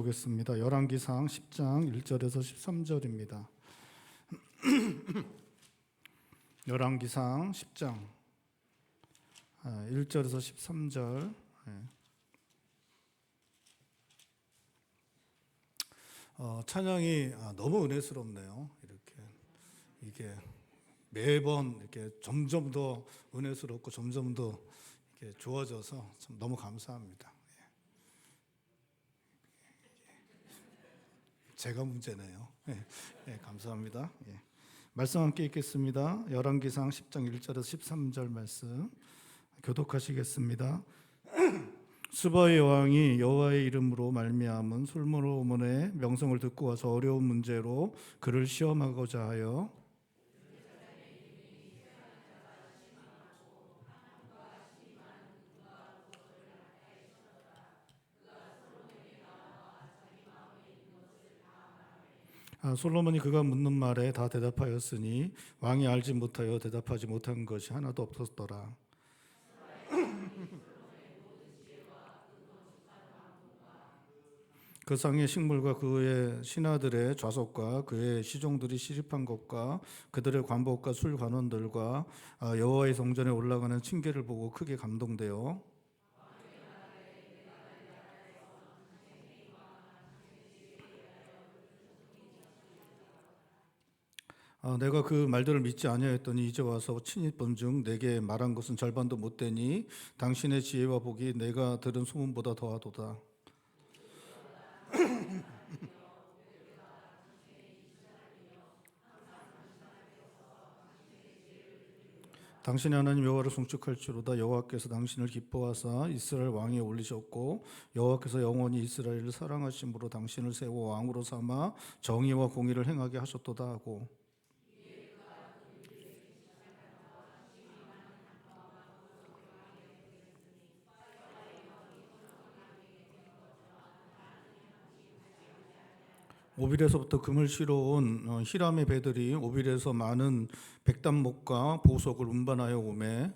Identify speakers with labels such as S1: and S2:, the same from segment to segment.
S1: 보겠습니다. 열왕기상 10장 1절에서 13절입니다. 열왕기상 10장 1절에서 13절. 찬양이 너무 은혜스럽네요. 이게 매번 이렇게 점점 더 은혜스럽고 점점 더 이렇게 좋아져서 참 너무 감사합니다. 제가 문제네요. 감사합니다. 말씀 함께 읽겠습니다. 열왕기상 10장 1절에서 13절 말씀 교독하시겠습니다. 스바의 여왕이 여호와의 이름으로 말미암은 솔로몬의 명성을 듣고 와서 어려운 문제로 그를 시험하고자 하여 솔로몬이 그가 묻는 말에 다 대답하였으니 왕이 알지 못하여 대답하지 못한 것이 하나도 없었더라. 그 상의 식물과 그의 신하들의 좌석과 그의 시종들이 시립한 것과 그들의 관복과 술 관원들과 여호와의 성전에 올라가는 층계를 보고 크게 감동되어 내가 그 말들을 믿지 아니하였더니 이제 와서 친히 본즉 내게 말한 것은 절반도 못되니 당신의 지혜와 복이 내가 들은 소문보다 더하도다. 당신의 하나님 여호와를 송축할지로다. 여호와께서 당신을 기뻐하사 이스라엘 왕위에 올리셨고 여호와께서 영원히 이스라엘을 사랑하심으로 당신을 세워 왕으로 삼아 정의와 공의를 행하게 하셨도다 하고 오빌에서부터 금을 실어온 히람의 배들이 오빌에서 많은 백단목과 보석을 운반하여 오매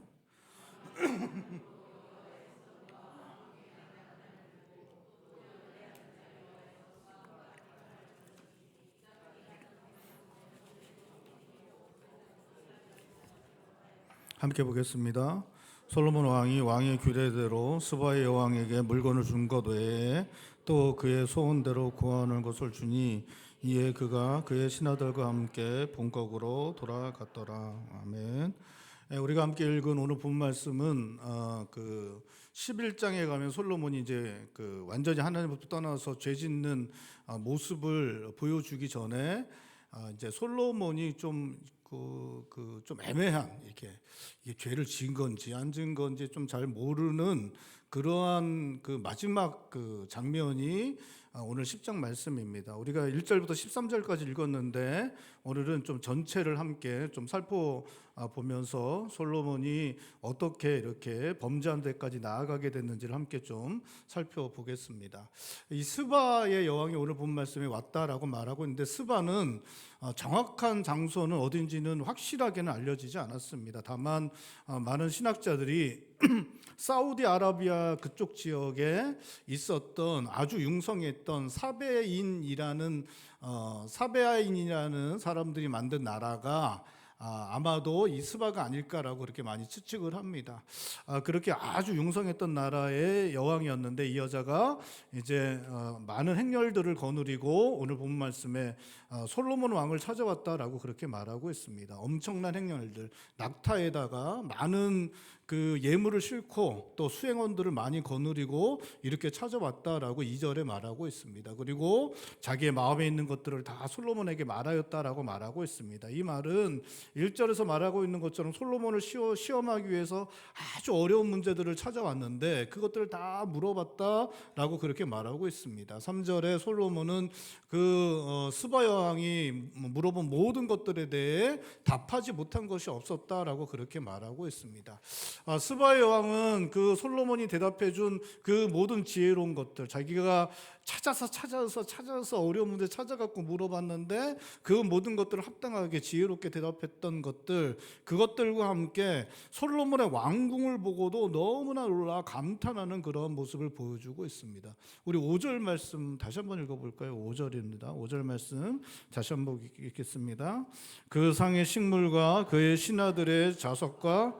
S1: 함께 보겠습니다. 솔로몬 왕이 왕의 규례대로 스바의 여왕에게 물건을 준 것 외에 또 그의 소원대로 구하는 것을 주니 이에 그가 그의 신하들과 함께 본국으로 돌아갔더라. 아멘. 우리가 함께 읽은 오늘 본 말씀은 그 11장에 가면 솔로몬이 이제 그 완전히 하나님부터 떠나서 죄 짓는 모습을 보여주기 전에 이제 솔로몬이 좀 좀 애매한 이게 죄를 지은 건지 안 지은 건지 좀 잘 모르는 그러한 그 마지막 그 장면이 오늘 10장 말씀입니다. 우리가 1절부터 13절까지 읽었는데 오늘은 좀 전체를 함께 좀 살펴보면서 솔로몬이 어떻게 이렇게 범죄한 데까지 나아가게 됐는지를 함께 좀 살펴보겠습니다. 이 스바의 여왕이 오늘 본 말씀에 왔다라고 말하고 있는데 스바는 정확한 장소는 어딘지는 확실하게는 알려지지 않았습니다. 다만 많은 신학자들이 사우디아라비아 그쪽 지역에 있었던 아주 융성했던 사베인이라는 사람들이 만든 나라가 아마도 이 스바가 아닐까라고 그렇게 많이 추측을 합니다. 그렇게 아주 융성했던 나라의 여왕이었는데 이 여자가 이제 많은 행렬들을 거느리고 오늘 본 말씀에 솔로몬 왕을 찾아왔다라고 그렇게 말하고 있습니다. 엄청난 행렬들, 낙타에다가 많은 그 예물을 싣고 또 수행원들을 많이 거느리고 이렇게 찾아왔다라고 2절에 말하고 있습니다. 그리고 자기의 마음에 있는 것들을 다 솔로몬에게 말하였다라고 말하고 있습니다. 이 말은 1절에서 말하고 있는 것처럼 솔로몬을 시험하기 위해서 아주 어려운 문제들을 찾아왔는데 그것들을 다 물어봤다라고 그렇게 말하고 있습니다. 3절에 솔로몬은 그 스바 여왕이 물어본 모든 것들에 대해 답하지 못한 것이 없었다라고 그렇게 말하고 있습니다. 스바의 여왕은 그 솔로몬이 대답해 준 그 모든 지혜로운 것들, 자기가 찾아서 어려운 문제 찾아갖고 물어봤는데 그 모든 것들을 합당하게 지혜롭게 대답했던 것들, 그것들과 함께 솔로몬의 왕궁을 보고도 너무나 놀라 감탄하는 그런 모습을 보여주고 있습니다. 우리 5절 말씀 다시 한번 읽어볼까요? 5절입니다. 5절 말씀 다시 한번 읽겠습니다. 그 상의 식물과 그의 신하들의 자석과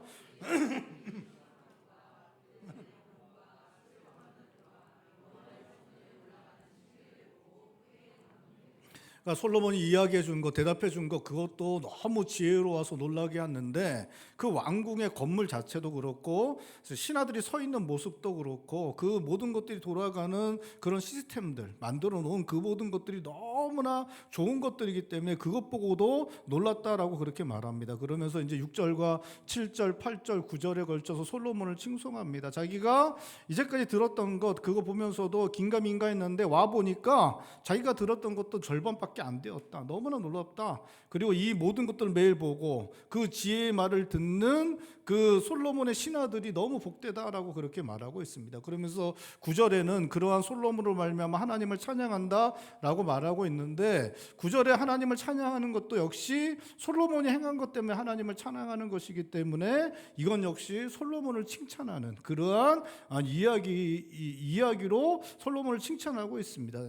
S1: 그러니까 솔로몬이 이야기해 준 거, 대답해 준 거, 그것도 너무 지혜로워서 놀라게 하는데 그 왕궁의 건물 자체도 그렇고 신하들이 서 있는 모습도 그렇고 그 모든 것들이 돌아가는 그런 시스템들, 만들어 놓은 그 모든 것들이 너무나 좋은 것들이기 때문에 그것 보고도 놀랐다라고 그렇게 말합니다. 그러면서 이제 6절과 7절, 8절, 9절에 걸쳐서 솔로몬을 칭송합니다. 자기가 이제까지 들었던 것, 그거 보면서도 긴가민가했는데 와 보니까 자기가 들었던 것도 절반밖에 안 되었다. 너무나 놀랍다. 그리고 이 모든 것들을 매일 보고 그 지혜의 말을 듣는 그 솔로몬의 신하들이 너무 복되다라고 그렇게 말하고 있습니다. 그러면서 9절에는 그러한 솔로몬으로 말미암아 하나님을 찬양한다라고 말하고 있는데 9절에 하나님을 찬양하는 것도 역시 솔로몬이 행한 것 때문에 하나님을 찬양하는 것이기 때문에 이건 역시 솔로몬을 칭찬하는 그러한 이야기로 솔로몬을 칭찬하고 있습니다.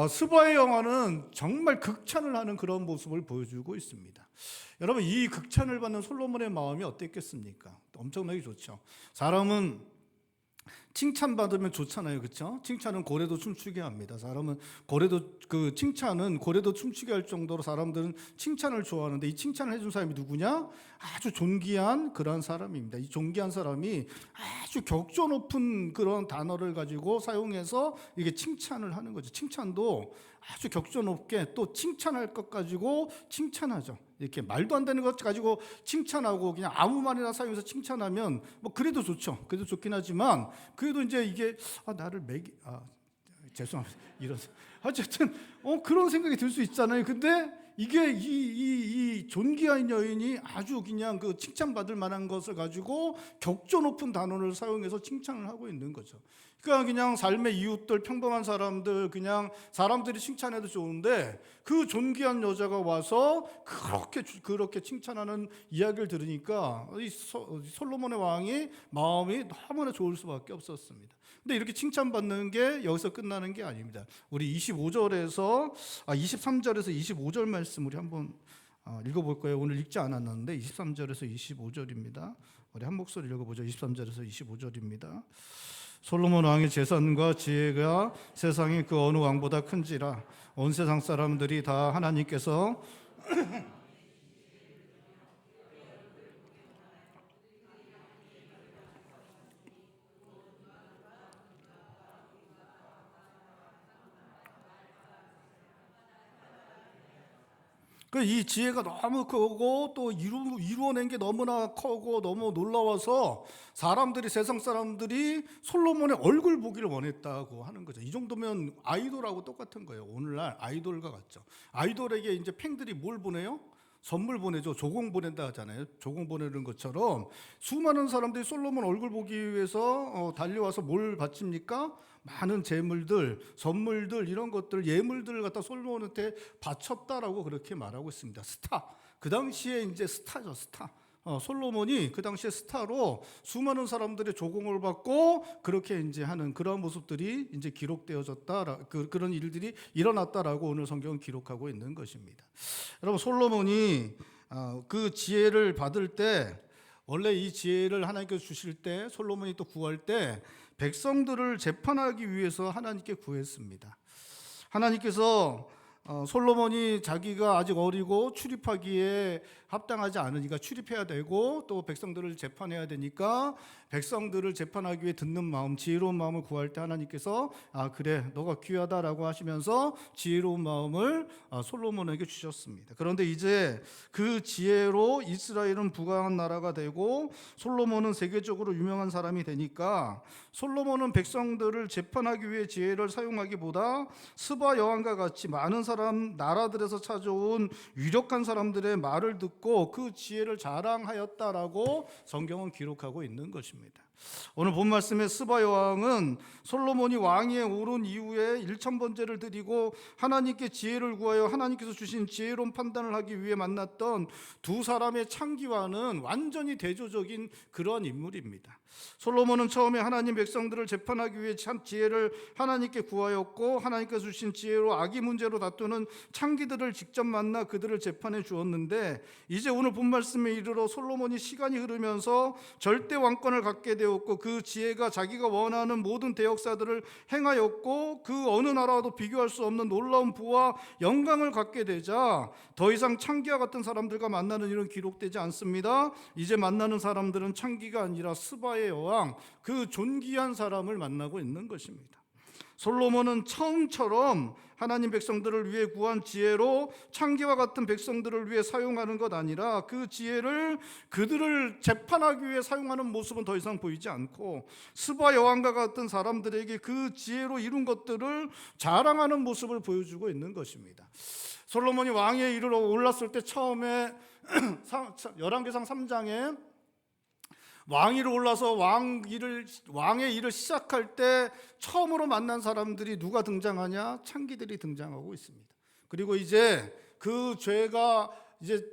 S1: 스바의 영화는 정말 극찬을 하는 그런 모습을 보여주고 있습니다. 여러분, 이 극찬을 받는 솔로몬의 마음이 어땠겠습니까? 엄청나게 좋죠. 사람은 칭찬받으면 좋잖아요, 그렇죠? 칭찬은 고래도 춤추게 합니다. 사람은 칭찬은 고래도 춤추게 할 정도로 사람들은 칭찬을 좋아하는데 이 칭찬을 해준 사람이 누구냐? 아주 존귀한 그런 사람입니다. 이 존귀한 사람이 아주 격조 높은 그런 단어를 가지고 사용해서 이게 칭찬을 하는 거죠. 칭찬도 아주 격조 높게 또 칭찬할 것 가지고 칭찬하죠. 이렇게 말도 안 되는 것 가지고 칭찬하고 그냥 아무 말이나 사용해서 칭찬하면 뭐 그래도 좋죠. 그래도 좋긴 하지만 그래도 이제 이게 나를 죄송합니다. 이런 어쨌든 그런 생각이 들 수 있잖아요. 근데 이게 이 존귀한 여인이 아주 그냥 그 칭찬받을 만한 것을 가지고 격조 높은 단어를 사용해서 칭찬을 하고 있는 거죠. 그러니까 그냥 삶의 이웃들, 평범한 사람들, 그냥 사람들이 칭찬해도 좋은데 그 존귀한 여자가 와서 그렇게 칭찬하는 이야기를 들으니까 이 솔로몬의 왕이 마음이 너무나 좋을 수밖에 없었습니다. 근데 이렇게 칭찬받는 게 여기서 끝나는 게 아닙니다. 우리 23절에서 25절 말씀 우리 한번 읽어볼 거예요. 오늘 읽지 않았는데 23절에서 25절입니다. 우리 한 목소리 읽어보죠. 23절에서 25절입니다. 솔로몬 왕의 재산과 지혜가 세상의 그 어느 왕보다 큰지라 온 세상 사람들이 다 하나님께서 이 지혜가 너무 크고 또 이루어낸 게 너무나 크고 너무 놀라워서 세상 사람들이 솔로몬의 얼굴 보기를 원했다고 하는 거죠. 이 정도면 아이돌하고 똑같은 거예요. 오늘날 아이돌과 같죠. 아이돌에게 이제 팬들이 뭘 보내요? 선물 보내죠. 조공 보낸다 하잖아요. 조공 보내는 것처럼 수많은 사람들이 솔로몬 얼굴 보기 위해서 달려와서 뭘 바칩니까? 많은 재물들, 선물들, 이런 것들, 예물들을 갖다 솔로몬한테 바쳤다라고 그렇게 말하고 있습니다. 스타. 그 당시에 이제 스타죠, 스타. 솔로몬이 그 당시에 스타로 수많은 사람들의 조공을 받고 그렇게 이제 하는 그런 모습들이 이제 기록되어졌다. 그런 일들이 일어났다라고 오늘 성경은 기록하고 있는 것입니다. 여러분, 솔로몬이 그 지혜를 받을 때, 원래 이 지혜를 하나님께서 주실 때, 솔로몬이 또 구할 때 백성들을 재판하기 위해서 하나님께 구했습니다. 하나님께서 솔로몬이 자기가 아직 어리고 출입하기에 합당하지 않으니까 출입해야 되고 또 백성들을 재판해야 되니까 백성들을 재판하기 위해 듣는 마음, 지혜로운 마음을 구할 때 하나님께서 그래, 너가 귀하다라고 하시면서 지혜로운 마음을 솔로몬에게 주셨습니다. 그런데 이제 그 지혜로 이스라엘은 부강한 나라가 되고 솔로몬은 세계적으로 유명한 사람이 되니까 솔로몬은 백성들을 재판하기 위해 지혜를 사용하기보다 스바 여왕과 같이 많은 사람 나라들에서 찾아온 유력한 사람들의 말을 듣고 그 지혜를 자랑하였다라고 성경은 기록하고 있는 것입니다. 오늘 본 말씀의 스바 여왕은 솔로몬이 왕위에 오른 이후에 1000번제를 드리고 하나님께 지혜를 구하여 하나님께서 주신 지혜로운 판단을 하기 위해 만났던 두 사람의 창기와는 완전히 대조적인 그런 인물입니다. 솔로몬은 처음에 하나님 백성들을 재판하기 위해 참 지혜를 하나님께 구하였고, 하나님께서 주신 지혜로 악의 문제로 다투는 창기들을 직접 만나 그들을 재판해 주었는데, 이제 오늘 본 말씀에 이르러 솔로몬이 시간이 흐르면서 절대 왕권을 갖게 되었고, 그 지혜가 자기가 원하는 모든 대역사들을 행하였고, 그 어느 나라와도 비교할 수 없는 놀라운 부와 영광을 갖게 되자 더 이상 창기와 같은 사람들과 만나는 일은 기록되지 않습니다. 이제 만나는 사람들은 창기가 아니라 스바의 여왕, 그 존귀한 사람을 만나고 있는 것입니다. 솔로몬은 처음처럼 하나님 백성들을 위해 구한 지혜로 창기와 같은 백성들을 위해 사용하는 것 아니라, 그 지혜를 그들을 재판하기 위해 사용하는 모습은 더 이상 보이지 않고, 스바 여왕과 같은 사람들에게 그 지혜로 이룬 것들을 자랑하는 모습을 보여주고 있는 것입니다. 솔로몬이 왕위에 이르러 올랐을 때 처음에 열왕기상 3장에 왕위로 올라서 왕의 일을 시작할 때 처음으로 만난 사람들이 누가 등장하냐? 창기들이 등장하고 있습니다. 그리고 이제 그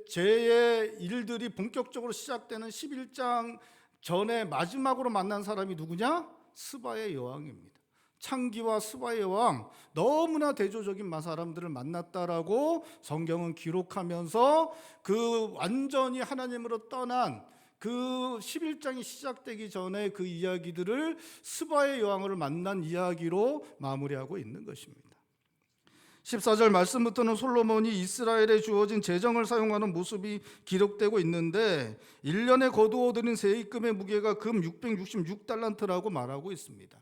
S1: 죄의 일들이 본격적으로 시작되는 11장 전에 마지막으로 만난 사람이 누구냐? 스바의 여왕입니다. 창기와 스바의 여왕, 너무나 대조적인 사람들을 만났다라고 성경은 기록하면서 그 완전히 하나님으로 떠난 그 11장이 시작되기 전에 그 이야기들을 스바의 여왕을 만난 이야기로 마무리하고 있는 것입니다. 14절 말씀부터는 솔로몬이 이스라엘에 주어진 재정을 사용하는 모습이 기록되고 있는데, 1년에 거두어들인 세입금의 무게가 금 666달란트라고 말하고 있습니다.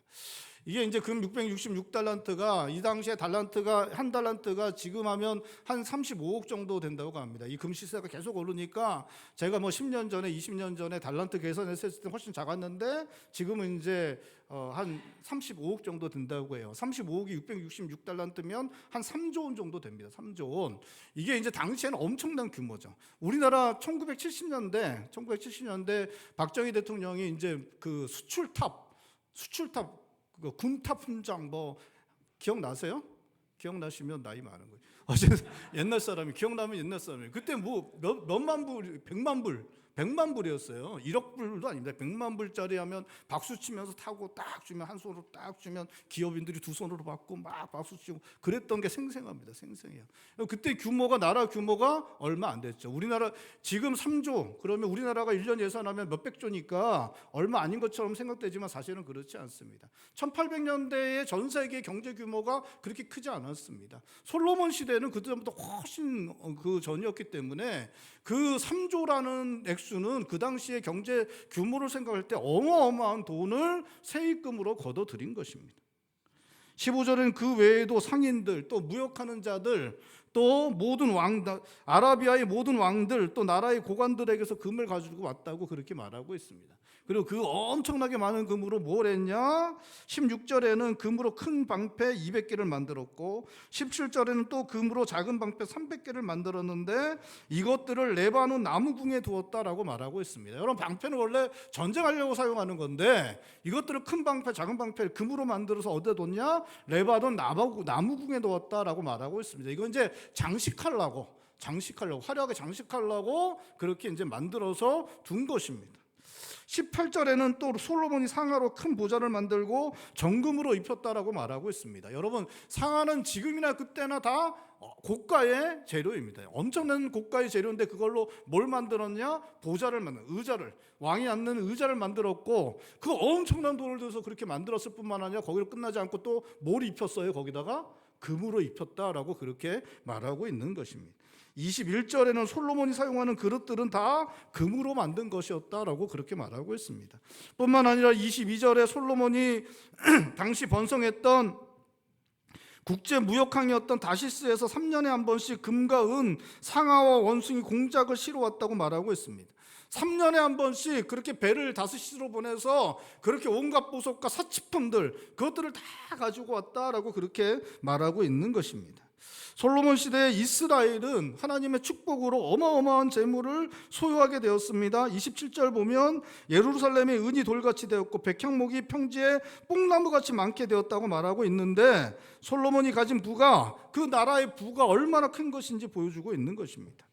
S1: 이게 이제 금 666달란트가, 이 당시에 한 달란트가 지금 하면 한 35억 정도 된다고 합니다. 이 금 시세가 계속 오르니까 제가 10년 전에 20년 전에 달란트 계산했을 때 훨씬 작았는데 지금은 이제 한 35억 정도 된다고 해요. 35억이 666달란트면 한 3조 원 정도 됩니다. 3조 원. 이게 이제 당시에는 엄청난 규모죠. 우리나라 1970년대 박정희 대통령이 이제 그 수출탑 그 군탑 훈장 기억나세요? 기억나시면 나이 많은 거예요. 어제 옛날 사람이 기억나면 옛날 사람이에요. 그때 몇만 불, 100만 불이었어요. 1억 불도 아닙니다. 100만 불짜리 하면 박수 치면서 타고 딱 주면, 한 손으로 딱 주면 기업인들이 두 손으로 받고 막 박수 치고 그랬던 게 생생합니다. 생생해요. 그때 나라 규모가 얼마 안 됐죠. 우리나라 지금 3조, 그러면 우리나라가 1년 예산하면 몇백 조니까 얼마 아닌 것처럼 생각되지만 사실은 그렇지 않습니다. 1800년대의 전 세계 경제 규모가 그렇게 크지 않았습니다. 솔로몬 시대는 그때보다 훨씬 그 전이었기 때문에 그 3조라는 액수는 그 당시의 경제 규모를 생각할 때 어마어마한 돈을 세입금으로 거둬들인 것입니다. 15절에는 그 외에도 상인들, 또 무역하는 자들, 또 모든 아라비아의 모든 왕들, 또 나라의 고관들에게서 금을 가지고 왔다고 그렇게 말하고 있습니다. 그리고 그 엄청나게 많은 금으로 뭘 했냐? 16절에는 금으로 큰 방패 200개를 만들었고, 17절에는 또 금으로 작은 방패 300개를 만들었는데 이것들을 레바논 나무궁에 두었다라고 말하고 있습니다. 여러분, 방패는 원래 전쟁하려고 사용하는 건데 이것들을 큰 방패, 작은 방패를 금으로 만들어서 어디에 뒀냐? 레바논 나무궁에 두었다라고 말하고 있습니다. 이건 이제 장식하려고 화려하게 장식하려고 그렇게 이제 만들어서 둔 것입니다. 18절에는 또 솔로몬이 상하로 큰 보좌를 만들고 정금으로 입혔다라고 말하고 있습니다. 여러분, 상하는 지금이나 그때나 다 고가의 재료입니다. 엄청난 고가의 재료인데 그걸로 뭘 만들었냐? 보좌를 의자를, 왕이 앉는 의자를 만들었고, 그 엄청난 돈을 들여서 그렇게 만들었을 뿐만 아니라 거기로 끝나지 않고 또 뭘 입혔어요? 거기다가 금으로 입혔다라고 그렇게 말하고 있는 것입니다. 21절에는 솔로몬이 사용하는 그릇들은 다 금으로 만든 것이었다라고 그렇게 말하고 있습니다. 뿐만 아니라 22절에 솔로몬이 당시 번성했던 국제 무역항이었던 다시스에서 3년에 한 번씩 금과 은, 상아와 원숭이 공작을 실어 왔다고 말하고 있습니다. 3년에 한 번씩 그렇게 배를 다스시로 보내서 그렇게 온갖 보석과 사치품들, 그것들을 다 가지고 왔다라고 그렇게 말하고 있는 것입니다. 솔로몬 시대의 이스라엘은 하나님의 축복으로 어마어마한 재물을 소유하게 되었습니다. 27절 보면 예루살렘이 은이 돌같이 되었고 백향목이 평지에 뽕나무같이 많게 되었다고 말하고 있는데, 솔로몬이 가진 부가, 그 나라의 부가 얼마나 큰 것인지 보여주고 있는 것입니다.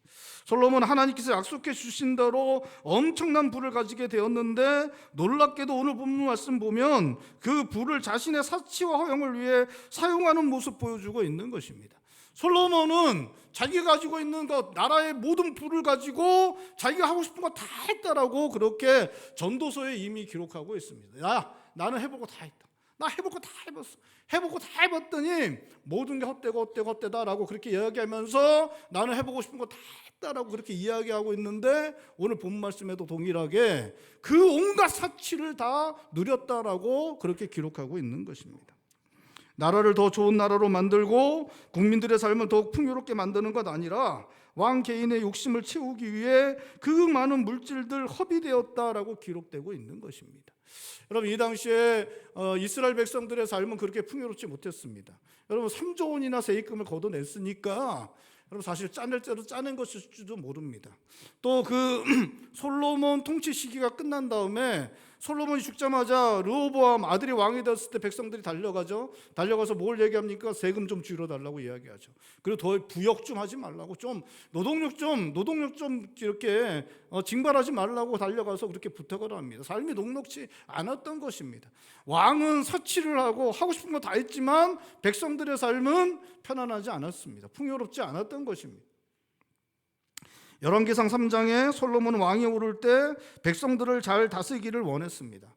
S1: 솔로몬은 하나님께서 약속해 주신 대로 엄청난 부를 가지게 되었는데, 놀랍게도 오늘 본문 말씀 보면 그 부를 자신의 사치와 허영을 위해 사용하는 모습 보여주고 있는 것입니다. 솔로몬은 자기가 가지고 있는 것, 나라의 모든 부를 가지고 자기가 하고 싶은 거 다 했다라고 그렇게 전도서에 이미 기록하고 있습니다. 나는 해보고 다 했다. 나 해보고 다 해봤어. 해보고 다 해봤더니 모든 게 헛되다라고 그렇게 이야기하면서 나는 해보고 싶은 거 다 했다라고 그렇게 이야기하고 있는데, 오늘 본 말씀에도 동일하게 그 온갖 사치를 다 누렸다라고 그렇게 기록하고 있는 것입니다. 나라를 더 좋은 나라로 만들고 국민들의 삶을 더욱 풍요롭게 만드는 것 아니라 왕 개인의 욕심을 채우기 위해 그 많은 물질들 허비되었다라고 기록되고 있는 것입니다. 여러분, 이 당시에 이스라엘 백성들의 삶은 그렇게 풍요롭지 못했습니다. 여러분, 3조 원이나 세입금을 걷어냈으니까 여러분 사실 짜낼 대로 짜낸 것일지도 모릅니다. 또 그 솔로몬 통치 시기가 끝난 다음에 솔로몬이 죽자마자 르호보암 아들이 왕이 되었을 때 백성들이 달려가서 뭘 얘기합니까? 세금 좀 줄여달라고 이야기하죠. 그리고 더 부역 좀 하지 말라고, 좀 노동력 좀 이렇게 징발하지 말라고 달려가서 그렇게 부탁을 합니다. 삶이 녹록지 않았던 것입니다. 왕은 사치를 하고 싶은 거 다 했지만 백성들의 삶은 편안하지 않았습니다. 풍요롭지 않았던 것입니다. 열왕기상 3장에 솔로몬은 왕이 오를 때 백성들을 잘 다스리기를 원했습니다.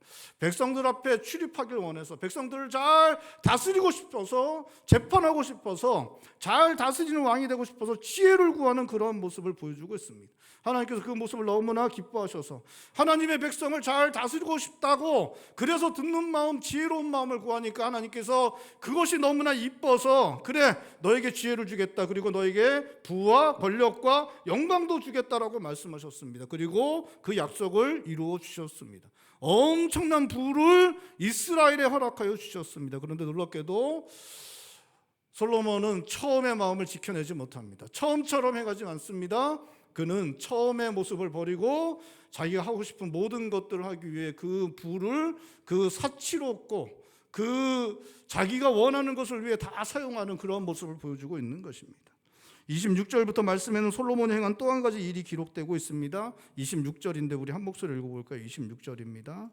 S1: 백성들 앞에 출입하기를 원해서, 백성들을 잘 다스리고 싶어서, 재판하고 싶어서, 잘 다스리는 왕이 되고 싶어서 지혜를 구하는 그런 모습을 보여주고 있습니다. 하나님께서 그 모습을 너무나 기뻐하셔서 하나님의 백성을 잘 다스리고 싶다고, 그래서 듣는 마음, 지혜로운 마음을 구하니까 하나님께서 그것이 너무나 이뻐서, 그래 너에게 지혜를 주겠다, 그리고 너에게 부와 권력과 영광도 주겠다라고 말씀하셨습니다. 그리고 그 약속을 이루어 주셨습니다. 엄청난 부를 이스라엘에 허락하여 주셨습니다. 그런데 놀랍게도 솔로몬은 처음의 마음을 지켜내지 못합니다. 처음처럼 해가지 않습니다. 그는 처음의 모습을 버리고 자기가 하고 싶은 모든 것들을 하기 위해 그 부를 그 사치로 얻고 그 자기가 원하는 것을 위해 다 사용하는 그런 모습을 보여주고 있는 것입니다. 26절부터 말씀에는 솔로몬이 행한 또 한 가지 일이 기록되고 있습니다. 26절인데 우리 한 목소리 읽어볼까요? 26절입니다.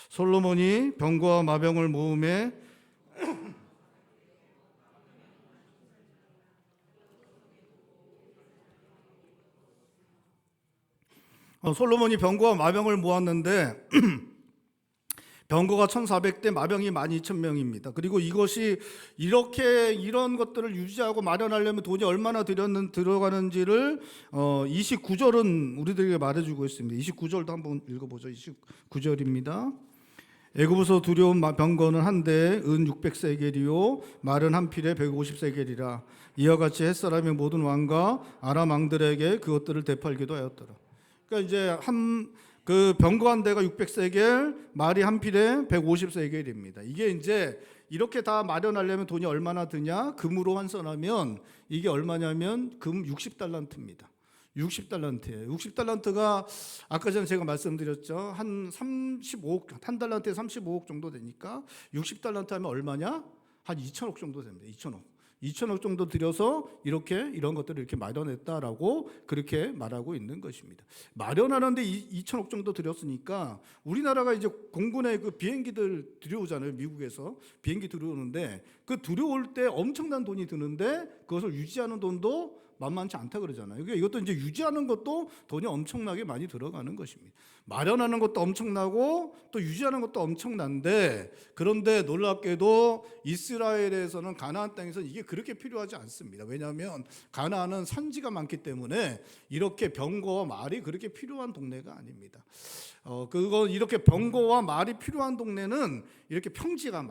S1: 솔로몬이 병거와 마병을 모음해 솔로몬이 병거와 마병을 모았는데 병거가 1,400대, 마병이 12,000명입니다. 그리고 이것이 이런 것들을 유지하고 마련하려면 돈이 얼마나 들어가는지를 29절은 우리들에게 말해주고 있습니다. 29절도 한번 읽어보죠. 29절입니다. 애굽에서 들여온 병거는 한 대에 은 600세겔이요 말은 한 필에 150세겔이라. 이와 같이 햇사람의 모든 왕과 아람 왕들에게 그것들을 되팔기도 하였더라. 그러니까 이제 그 병거 한 대가 600세겔, 말이 한 필에 150세겔입니다. 이게 이제 이렇게 다 마련하려면 돈이 얼마나 드냐? 금으로 환산하면 이게 얼마냐면 금 60달란트입니다. 60달란트예요. 60달란트가 아까 전에 제가 말씀드렸죠. 한 35억, 35억 정도 되니까 60달란트 하면 얼마냐? 한 2천억 정도 됩니다. 2천억 정도 들여서 이런 것들을 이렇게 마련했다라고 그렇게 말하고 있는 것입니다. 마련하는데 2천억 정도 들였으니까 우리나라가 이제 공군의 그 비행기들 들여오잖아요. 미국에서 비행기 들여오는데 그 들여올 때 엄청난 돈이 드는데 그것을 유지하는 돈도 만만치 않다 그러잖아요. 그러니까 이것도 이제 유지하는 것도 돈이 엄청나게 많이 들어가는 것입니다. 마련하는 것도 엄청나고 또 유지하는 것도 엄청난데, 그런데 놀랍게도 이스라엘에서는 가나안 땅에서는 이게 그렇게 필요하지 않습니다. 왜냐하면 가나안은 산지가 많기 때문에 이렇게 병거와 말이 그렇게 필요한 동네가 아닙니다. 이렇게 병거와 말이 필요한 동네는 이렇게 평야가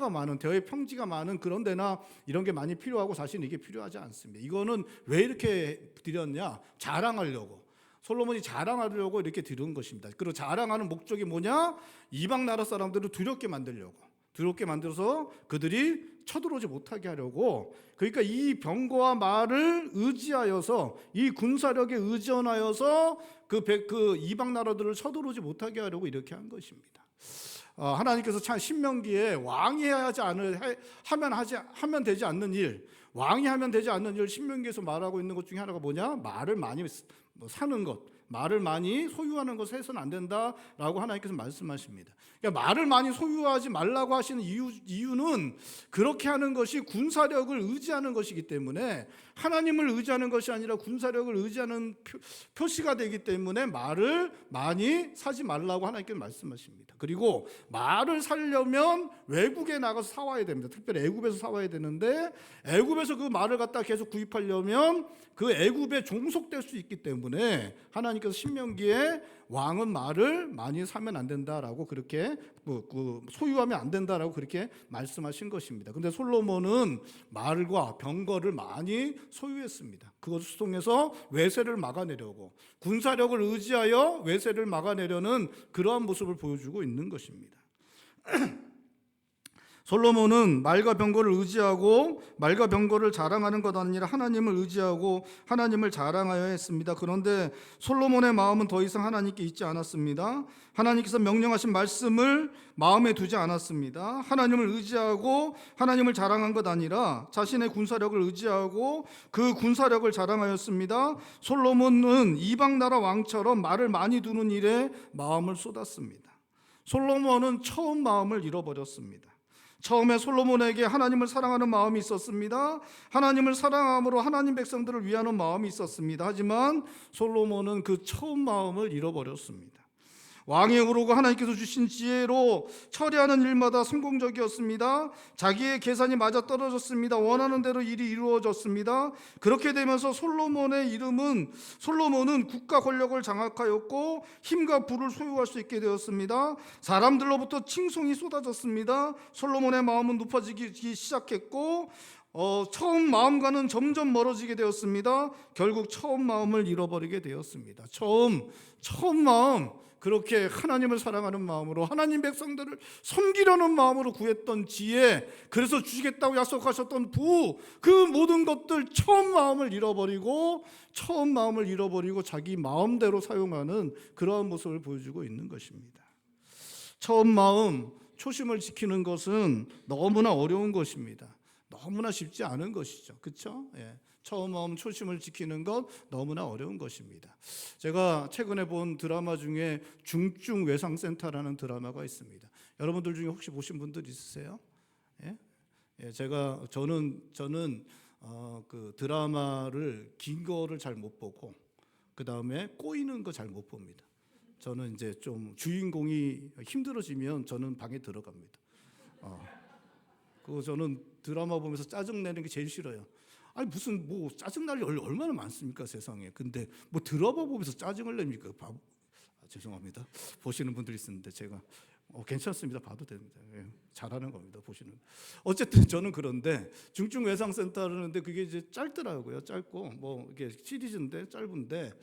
S1: 많은 대의 평지가 많은 그런 데나 이런 게 많이 필요하고, 사실은 이게 필요하지 않습니다. 이거는 왜 이렇게 드렸냐? 자랑하려고. 솔로몬이 자랑하려고 이렇게 드린 것입니다. 그리고 자랑하는 목적이 뭐냐? 이방 나라 사람들을 두렵게 만들려고. 두렵게 만들어서 그들이 쳐들어오지 못하게 하려고, 그러니까 이 병거와 말을 의지하여서, 이 군사력에 의존하여서 그 이방 나라들을 쳐들어오지 못하게 하려고 이렇게 한 것입니다. 하나님께서 참 신명기에 왕이 하면 되지 않는 일, 왕이 하면 되지 않는 일, 신명기에서 말하고 있는 것 중에 하나가 뭐냐? 말을 많이 사는 것, 말을 많이 소유하는 것을 해서는 안 된다라고 하나님께서 말씀하십니다. 그러니까 말을 많이 소유하지 말라고 하시는 이유는 그렇게 하는 것이 군사력을 의지하는 것이기 때문에, 하나님을 의지하는 것이 아니라 군사력을 의지하는 표시가 되기 때문에 말을 많이 사지 말라고 하나님께서 말씀하십니다. 그리고 말을 사려면 외국에 나가서 사와야 됩니다. 특별히 애굽에서 사와야 되는데, 애굽에서 그 말을 갖다 계속 구입하려면 그 애굽에 종속될 수 있기 때문에 하나님께서 신명기에 왕은 말을 많이 사면 안 된다라고, 그렇게 소유하면 안 된다라고 그렇게 말씀하신 것입니다. 근데 솔로몬은 말과 병거를 많이 소유했습니다. 그것을 통해서 외세를 막아내려고, 군사력을 의지하여 외세를 막아내려는 그러한 모습을 보여주고 있는 것입니다. 솔로몬은 말과 병거를 의지하고 말과 병거를 자랑하는 것 아니라 하나님을 의지하고 하나님을 자랑하여 했습니다. 그런데 솔로몬의 마음은 더 이상 하나님께 있지 않았습니다. 하나님께서 명령하신 말씀을 마음에 두지 않았습니다. 하나님을 의지하고 하나님을 자랑한 것 아니라 자신의 군사력을 의지하고 그 군사력을 자랑하였습니다. 솔로몬은 이방 나라 왕처럼 말을 많이 두는 일에 마음을 쏟았습니다. 솔로몬은 처음 마음을 잃어버렸습니다. 처음에 솔로몬에게 하나님을 사랑하는 마음이 있었습니다. 하나님을 사랑함으로 하나님 백성들을 위하는 마음이 있었습니다. 하지만 솔로몬은 그 처음 마음을 잃어버렸습니다. 왕에 오르고 하나님께서 주신 지혜로 처리하는 일마다 성공적이었습니다. 자기의 계산이 맞아떨어졌습니다. 원하는 대로 일이 이루어졌습니다. 그렇게 되면서 솔로몬은 국가 권력을 장악하였고 힘과 부를 소유할 수 있게 되었습니다. 사람들로부터 칭송이 쏟아졌습니다. 솔로몬의 마음은 높아지기 시작했고 처음 마음과는 점점 멀어지게 되었습니다. 결국 처음 마음을 잃어버리게 되었습니다. 처음 마음, 그렇게 하나님을 사랑하는 마음으로 하나님 백성들을 섬기려는 마음으로 구했던 지혜, 그래서 주시겠다고 약속하셨던 부, 그 모든 것들 처음 마음을 잃어버리고 자기 마음대로 사용하는 그러한 모습을 보여주고 있는 것입니다. 처음 마음, 초심을 지키는 것은 너무나 어려운 것입니다. 너무나 쉽지 않은 것이죠. 그렇죠? 예. 처음 마음 초심을 지키는 것 너무나 어려운 것입니다. 제가 최근에 본 드라마 중에 중증외상센터라는 드라마가 있습니다. 여러분들 중에 혹시 보신 분들 있으세요? 예? 예, 저는 그 드라마를 긴 거를 잘 못 보고, 그 다음에 꼬이는 거 잘 못 봅니다. 저는 이제 좀 주인공이 힘들어지면 저는 방에 들어갑니다. 저는 드라마 보면서 짜증 내는 게 제일 싫어요. 아니 무슨 짜증 날 일 얼마나 많습니까 세상에. 근데 드라마 보면서 짜증을 냅니까? 죄송합니다. 보시는 분들이 있는데 제가 괜찮습니다. 봐도 됩니다. 예, 잘하는 겁니다. 보시는. 어쨌든 저는 그런데 중증외상센터라는데 그게 이제 짧더라고요. 짧고 이게 시리즈인데 짧은데,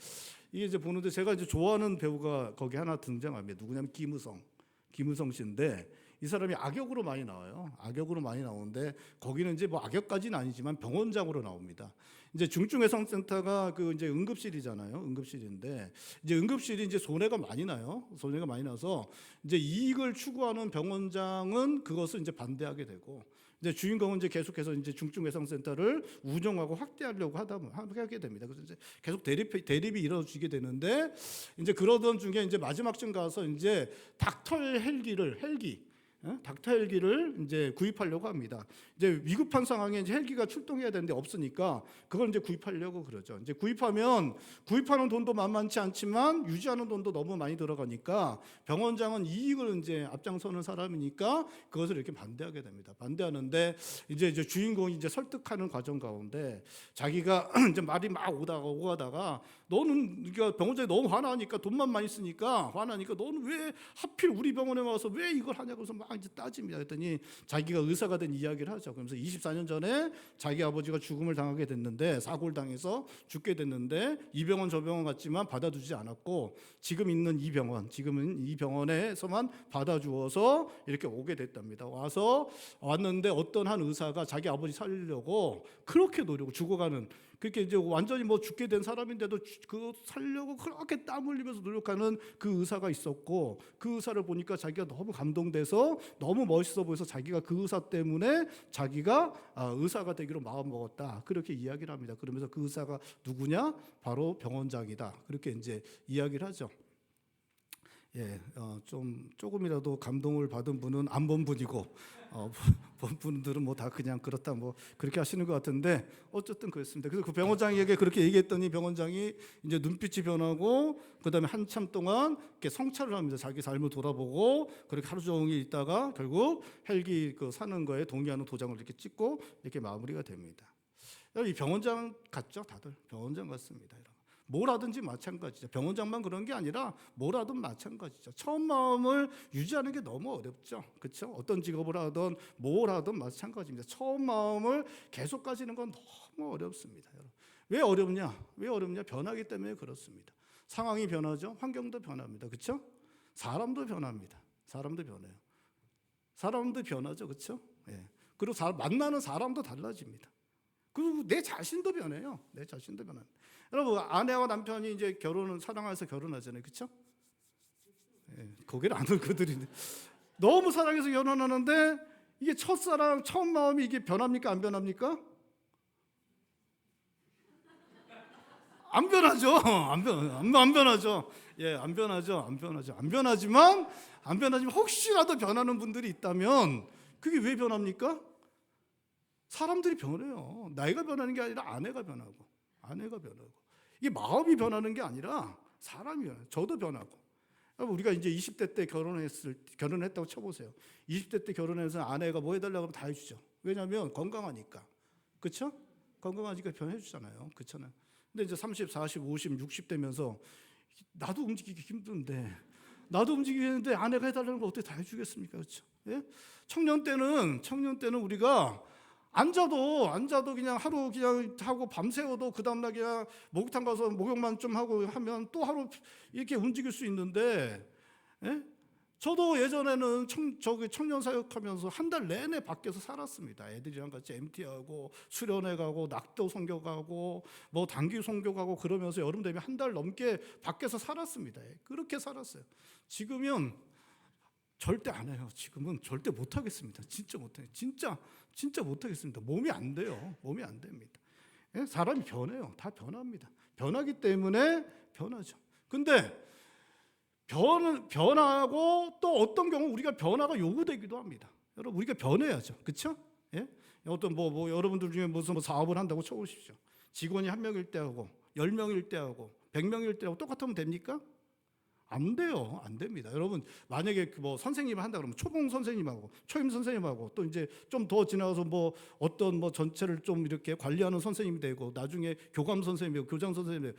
S1: 이게 이제 보는데 제가 이제 좋아하는 배우가 거기 하나 등장합니다. 누구냐면 김우성 씨인데, 이 사람이 악역으로 많이 나와요. 악역으로 많이 나오는데 거기는 이제 악역까지는 아니지만 병원장으로 나옵니다. 이제 중증외상센터가 이제 응급실이잖아요. 응급실인데 이제 응급실이 이제 손해가 많이 나요. 손해가 많이 나서 이제 이익을 추구하는 병원장은 그것을 이제 반대하게 되고, 이제 주인공은 이제 계속해서 이제 중증외상센터를 운영하고 확대하려고 하게 됩니다. 그래서 이제 계속 대립이 이루어지게 되는데, 이제 그러던 중에 이제 마지막쯤 가서 이제 닥터 헬기를 이제 구입하려고 합니다. 이제 위급한 상황에 이제 헬기가 출동해야 되는데 없으니까 그걸 이제 구입하려고 그러죠. 이제 구입하는 돈도 만만치 않지만 유지하는 돈도 너무 많이 들어가니까 병원장은 이익을 이제 앞장서는 사람이니까 그것을 이렇게 반대하게 됩니다. 반대하는데 이제 주인공이 이제 설득하는 과정 가운데 자기가 이제 말이 막 오가다가 너는 그러니까 병원장이 너무 화나니까, 돈만 많이 쓰니까 화나니까 너는 왜 하필 우리 병원에 와서 왜 이걸 하냐고 해서 막
S2: 이제 따집니다. 그랬더니 자기가 의사가 된 이야기를 하죠. 그러면서 24년 전에 자기 아버지가 죽음을 당하게 됐는데, 사고를 당해서 죽게 됐는데 이 병원 저 병원 갔지만 받아주지 않았고, 지금은 이 병원에서만 받아주어서 이렇게 오게 됐답니다. 왔는데 어떤 한 의사가 자기 아버지 살리려고 그렇게 노력을, 죽어가는, 그렇게 이제 완전히 뭐 죽게 된 사람인데도 그 살려고 그렇게 땀 흘리면서 노력하는 그 의사가 있었고, 그 의사를 보니까 자기가 너무 감동돼서 너무 멋있어 보여서 자기가 그 의사 때문에 자기가 의사가 되기로 마음먹었다, 그렇게 이야기를 합니다. 그러면서 그 의사가 누구냐? 바로 병원장이다, 그렇게 이제 이야기를 하죠. 조금이라도 감동을 받은 분은 안 본 분이고, 본 분들은 뭐 다 그냥 그렇다 뭐 그렇게 하시는 것 같은데, 어쨌든 그랬습니다. 그래서 그 병원장에게 그렇게 얘기했더니 병원장이 이제 눈빛이 변하고, 그다음에 한참 동안 이렇게 성찰을 합니다. 자기 삶을 돌아보고 그렇게 하루 종일 있다가 결국 헬기 그 사는 거에 동의하는 도장을 이렇게 찍고 이렇게 마무리가 됩니다. 이 병원장 같죠? 다들 병원장 같습니다. 뭘 하든지 마찬가지죠. 병원장만 그런 게 아니라 뭘 하든 마찬가지죠. 처음 마음을 유지하는 게 너무 어렵죠. 그렇죠? 어떤 직업을 하든 뭘 하든 마찬가지입니다. 처음 마음을 계속 가지는 건 너무 어렵습니다. 여러분. 왜 어렵냐? 변하기 때문에 그렇습니다. 상황이 변하죠. 환경도 변합니다. 그렇죠? 사람도 변합니다. 사람도 변해요. 사람도 변하죠. 그렇죠? 예. 그리고 만나는 사람도 달라집니다. 그리고 내 자신도 변해요. 내 자신도 변합니다. 여러분, 아내와 남편이 이제 사랑해서 결혼하잖아요, 그렇죠? 예, 고개를 안 들거든요. 너무 사랑해서 결혼하는데 이게 첫사랑, 처음 마음이 이게 변합니까, 안 변합니까? 안 변하죠. 안 변하죠. 예, 안 변하지만 혹시라도 변하는 분들이 있다면 그게 왜 변합니까? 사람들이 변해요. 나이가 변하는 게 아니라 아내가 변하고. 이게 마음이 변하는 게 아니라 사람이 변해요. 저도 변하고. 우리가 이제 20대 때 결혼했다고 쳐보세요. 20대 때 결혼해서 아내가 뭐 해달라고 하면 다 해주죠. 왜냐하면 건강하니까. 그렇죠? 건강하니까 변해주잖아요. 그렇잖아요. 근데 이제 30, 40, 50, 60 되면서 나도 움직이기 힘든데, 아내가 해달라는 거 어떻게 다 해주겠습니까? 그렇죠? 예? 청년 때는 우리가 앉아도 그냥 하루 그냥 하고 밤새워도 그 다음날 그냥 목욕탕 가서 목욕만 좀 하고 하면 또 하루 이렇게 움직일 수 있는데, 예? 저도 예전에는 청년 사역하면서 한 달 내내 밖에서 살았습니다. 애들이랑 같이 MT하고 수련회 가고 낙도 선교 가고 뭐 단기 선교 가고 그러면서 여름 되면 한 달 넘게 밖에서 살았습니다. 그렇게 살았어요. 지금은 절대 안 해요. 지금은 절대 못 하겠습니다. 진짜 못 해요. 진짜 못 하겠습니다. 몸이 안 돼요. 몸이 안 됩니다. 사람이 변해요. 다 변합니다. 변하기 때문에 변하죠. 근데 변하고 또 어떤 경우 우리가 변화가 요구되기도 합니다. 여러분, 우리가 변해야죠. 그렇죠? 예? 어떤 여러분들 중에 무슨 사업을 한다고 쳐보십시오. 직원이 1명일 때하고 10명일 때하고 100명일 때하고 똑같으면 됩니까? 안 돼요. 안 됩니다. 여러분, 만약에 뭐 선생님을 한다 그러면 초봉 선생님하고 초임 선생님하고 또 이제 좀 더 지나가서 뭐 어떤 뭐 전체를 좀 이렇게 관리하는 선생님이 되고 나중에 교감 선생님이고 교장 선생님이고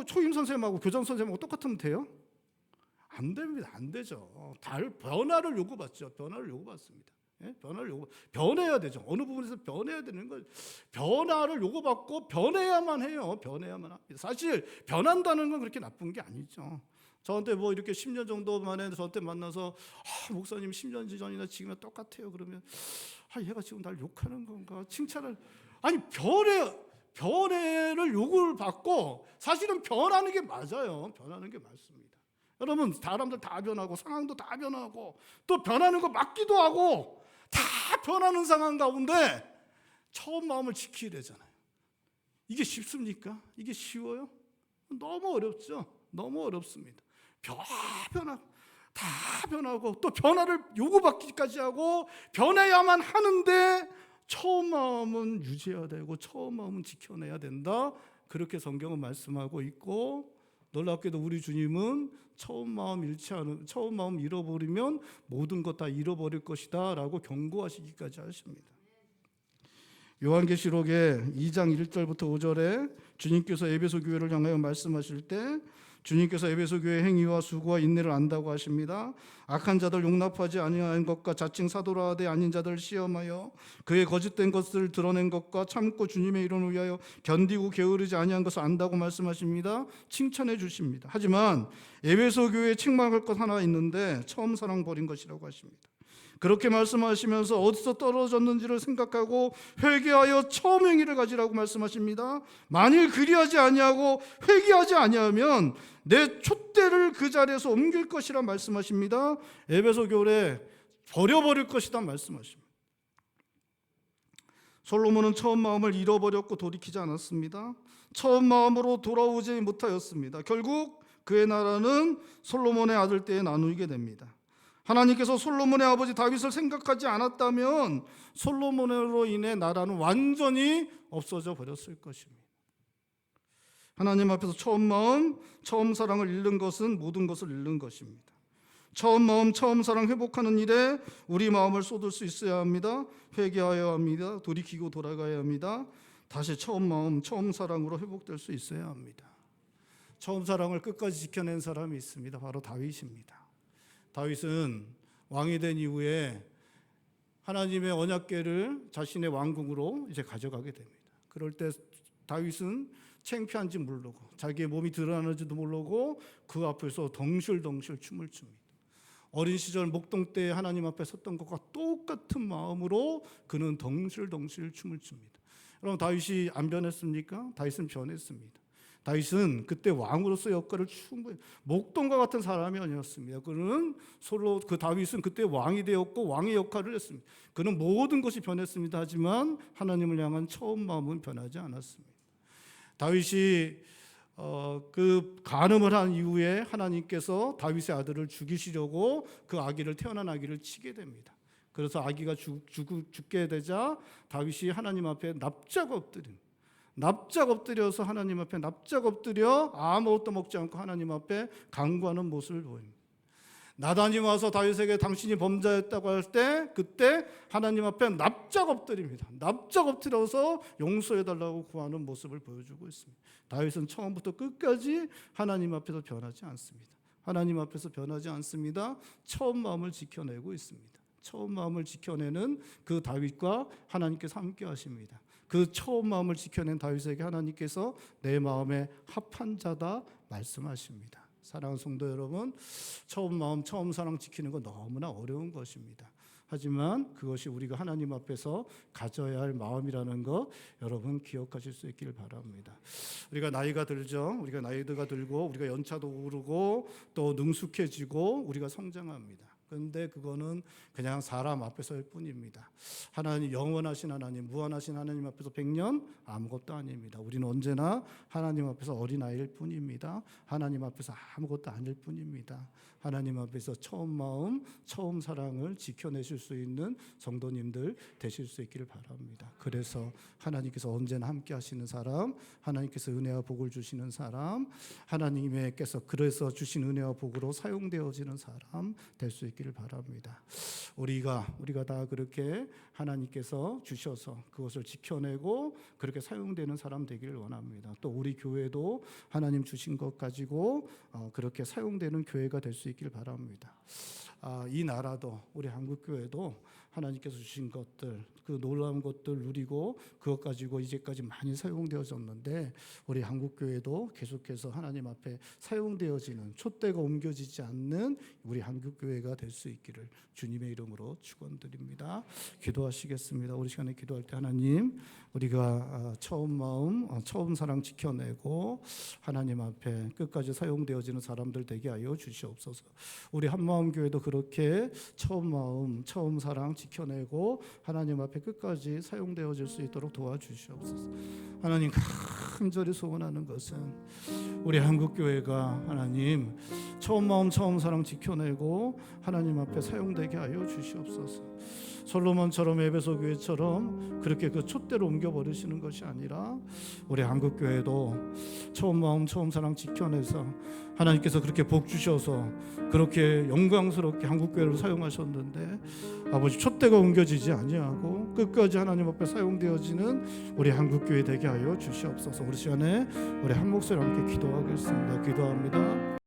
S2: 초임 선생님하고 교장 선생님하고 똑같으면 돼요? 안 됩니다. 안 되죠. 변화를 요구받죠. 변화를 요구받습니다. 예? 변해야 되죠. 어느 부분에서 변해야 되는 걸, 변화를 요구받고 변해야만 해요. 변해야만 합니다. 사실 변한다는 건 그렇게 나쁜 게 아니죠. 저한테 뭐 이렇게 10년 정도 만에 저한테 만나서 목사님 10년 전이나 지금이나 똑같아요. 그러면 얘가 지금 날 욕하는 건가? 칭찬을, 아니 변해를 요구를 받고 사실은 변하는 게 맞아요. 변하는 게 맞습니다. 여러분, 사람들 다 변하고 상황도 다 변하고 또 변하는 거 맞기도 하고 다 변하는 상황 가운데 처음 마음을 지켜야 되잖아요. 이게 쉽습니까? 이게 쉬워요? 너무 어렵죠. 너무 어렵습니다. 다 변하고 또 변화를 요구받기까지 하고 변해야만 하는데 처음 마음은 유지해야 되고 처음 마음은 지켜내야 된다. 그렇게 성경은 말씀하고 있고, 놀랍게도 우리 주님은 처음 마음 잃어버리면 모든 것 다 잃어버릴 것이다 라고 경고하시기까지 하십니다. 요한계시록의 2장 1절부터 5절에 주님께서 에베소 교회를 향하여 말씀하실 때 주님께서 에베소 교회 행위와 수고와 인내를 안다고 하십니다. 악한 자들 용납하지 아니하는 것과 자칭 사도라 하되 아닌 자들 시험하여 그의 거짓된 것을 드러낸 것과 참고 주님의 이름을 위하여 견디고 게으르지 아니한 것을 안다고 말씀하십니다. 칭찬해 주십니다. 하지만 에베소 교회에 책망할 것 하나 있는데 처음 사랑 버린 것이라고 하십니다. 그렇게 말씀하시면서 어디서 떨어졌는지를 생각하고 회개하여 처음 행위를 가지라고 말씀하십니다. 만일 그리하지 아니하고 회개하지 아니하면 내 촛대를 그 자리에서 옮길 것이라 말씀하십니다. 에베소 교회 버려버릴 것이다 말씀하십니다. 솔로몬은 처음 마음을 잃어버렸고 돌이키지 않았습니다. 처음 마음으로 돌아오지 못하였습니다. 결국 그의 나라는 솔로몬의 아들 때에 나누게 됩니다. 하나님께서 솔로몬의 아버지 다윗을 생각하지 않았다면 솔로몬으로 인해 나라는 완전히 없어져 버렸을 것입니다. 하나님 앞에서 처음 마음, 처음 사랑을 잃는 것은 모든 것을 잃는 것입니다. 처음 마음, 처음 사랑 회복하는 일에 우리 마음을 쏟을 수 있어야 합니다. 회개하여야 합니다. 돌이키고 돌아가야 합니다. 다시 처음 마음, 처음 사랑으로 회복될 수 있어야 합니다. 처음 사랑을 끝까지 지켜낸 사람이 있습니다. 바로 다윗입니다. 다윗은 왕이 된 이후에 하나님의 언약궤를 자신의 왕궁으로 이제 가져가게 됩니다. 그럴 때 다윗은 창피한지 모르고 자기의 몸이 드러나는지도 모르고 그 앞에서 덩실덩실 춤을 춥니다. 어린 시절 목동 때 하나님 앞에 섰던 것과 똑같은 마음으로 그는 덩실덩실 춤을 춥니다. 여러분, 다윗이 안 변했습니까? 다윗은 변했습니다. 다윗은 그때 왕으로서 역할을 충분히 목동과 같은 사람이 아니었습니다. 그는 그 다윗은 그때 왕이 되었고 왕의 역할을 했습니다. 그는 모든 것이 변했습니다. 하지만 하나님을 향한 처음 마음은 변하지 않았습니다. 다윗이 그 간음을 한 이후에 하나님께서 다윗의 아들을 죽이시려고 그 아기를 태어난 아기를 치게 됩니다. 그래서 아기가 죽게 되자 다윗이 하나님 앞에 납작 엎드려서 하나님 앞에 납작 엎드려 아무것도 먹지 않고 하나님 앞에 간구하는 모습을 보입니다. 나단이 와서 다윗에게 당신이 범죄했다고 할 때 그때 하나님 앞에 납작 엎드립니다. 납작 엎드려서 용서해달라고 구하는 모습을 보여주고 있습니다. 다윗은 처음부터 끝까지 하나님 앞에서 변하지 않습니다. 하나님 앞에서 변하지 않습니다. 처음 마음을 지켜내고 있습니다. 처음 마음을 지켜내는 그 다윗과 하나님께서 함께 하십니다. 그 처음 마음을 지켜낸 다윗에게 하나님께서 내 마음에 합한 자다 말씀하십니다. 사랑하는 성도 여러분, 처음 마음, 처음 사랑 지키는 건 너무나 어려운 것입니다. 하지만 그것이 우리가 하나님 앞에서 가져야 할 마음이라는 거 여러분 기억하실 수 있기를 바랍니다. 우리가 나이가 들죠. 우리가 나이가 들고 우리가 연차도 오르고 또 능숙해지고 우리가 성장합니다. 그런데 그거는 그냥 사람 앞에서일 뿐입니다. 하나님, 영원하신 하나님, 무한하신 하나님 앞에서 100년 아무것도 아닙니다. 우리는 언제나 하나님 앞에서 어린아이일 뿐입니다. 하나님 앞에서 아무것도 아닐 뿐입니다. 하나님 앞에서 처음 마음, 처음 사랑을 지켜내실 수 있는 성도님들 되실 수 있기를 바랍니다. 그래서 하나님께서 언제나 함께 하시는 사람, 하나님께서 은혜와 복을 주시는 사람, 하나님께서 그래서 주신 은혜와 복으로 사용되어지는 사람 될 수 있기를 바랍니다. 우리가 다 그렇게 하나님께서 주셔서 그것을 지켜내고 그렇게 사용되는 사람 되기를 원합니다. 또 우리 교회도 하나님 주신 것 가지고 그렇게 사용되는 교회가 될 수 있기를 바랍니다. 이 나라도 우리 한국교회도 하나님께서 주신 것들, 그 놀라운 것들 누리고 그것 가지고 이제까지 많이 사용되어졌는데 우리 한국교회도 계속해서 하나님 앞에 사용되어지는 촛대가 옮겨지지 않는 우리 한국교회가 될 수 있기를 주님의 이름으로 축원드립니다. 기도하시겠습니다. 우리 시간에 기도할 때 하나님, 우리가 처음 마음, 처음 사랑 지켜내고 하나님 앞에 끝까지 사용되어지는 사람들 되게 하여 주시옵소서. 우리 한마음교회도 그렇게 처음 마음, 처음 사랑 지켜내고 하나님 앞에 끝까지 사용되어질 수 있도록 도와주시옵소서. 하나님, 간절히 소원하는 것은 우리 한국교회가 하나님 처음 마음, 처음 사랑 지켜내고 하나님 앞에 사용되게 하여 주시옵소서. 솔로몬처럼 에베소 교회처럼 그렇게 그 촛대로 옮겨버리시는 것이 아니라 우리 한국교회도 처음 마음 처음 사랑 지켜내서 하나님께서 그렇게 복 주셔서 그렇게 영광스럽게 한국교회를 사용하셨는데 아버지 촛대가 옮겨지지 아니하고 끝까지 하나님 앞에 사용되어지는 우리 한국교회 되게 하여 주시옵소서. 우리 시간에 우리 한 목소리 함께 기도하겠습니다. 기도합니다.